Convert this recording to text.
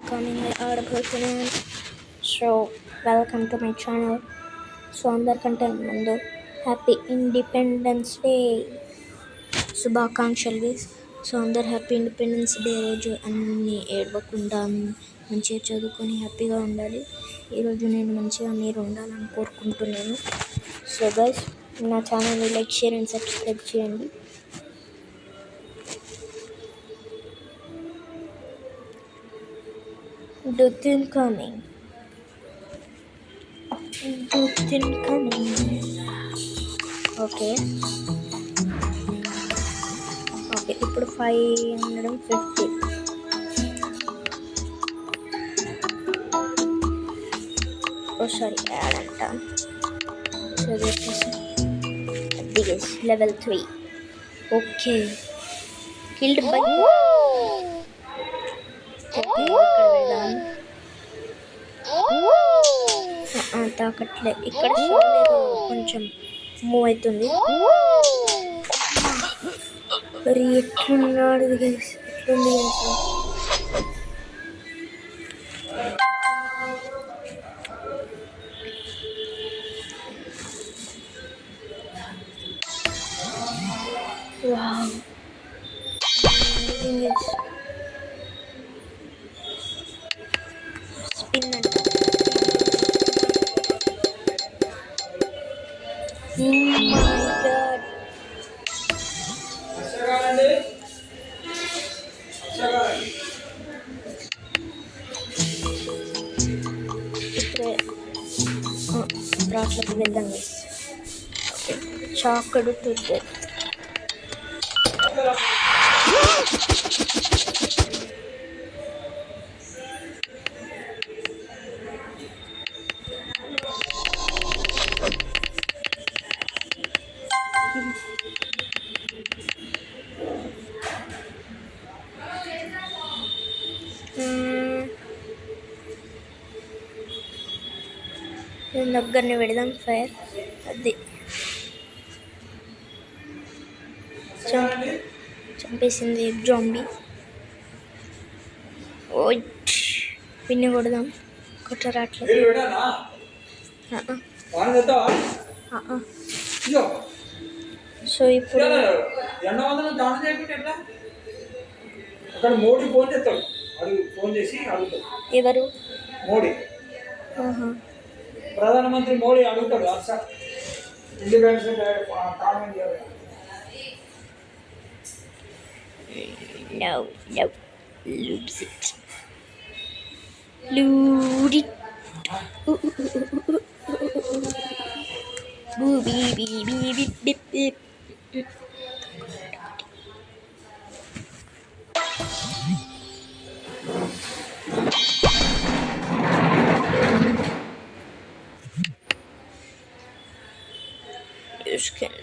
coming ఆడబోతున్నాను. So welcome to my channel. So అందరికంటే ముందు హ్యాపీ ఇండిపెండెన్స్ డే శుభాకాంక్షలు. సో అందరు హ్యాపీ ఇండిపెండెన్స్ డే రోజు అన్నీ ఏడవకుండా మంచిగా చదువుకొని హ్యాపీగా ఉండాలి. ఈరోజు నేను మంచిగా మీరు ఉండాలని కోరుకుంటున్నాను. సో గైస్, నా ఛానల్ని లైక్, షేర్ అండ్ సబ్స్క్రైబ్ చేయండి. Duthin coming. ఓకే ఇప్పుడు 550. సారీ యాడ్ అంట. So this level 3. Okay, killed by తాకట్లే. ఇక్కడ కొంచెం మూవ్ అవుతుంది. మరి ఎట్లున్నాడు ఎట్లుంది వావ్, స్పిన్ అంట. మై గాడ్, ఇప్పుడే రాట్లకు వెళ్దాం. చాకడు టు డెత్. దగ్గరని పెడదాం ఫైర్. అది చంపేసింది జాంబీ. ఓ పిన్ని కొడదాం. కొట్టరాట్లేదు. సో ఇప్పుడు ఎవరు? మోడీ, ప్రధానమంత్రి మోడీ అడుగుతాడు ఇండిపెండెన్స్ కామెంట్ చేయాలి. No, lose it. Loot it. Boo beep beep beep beep beep. You can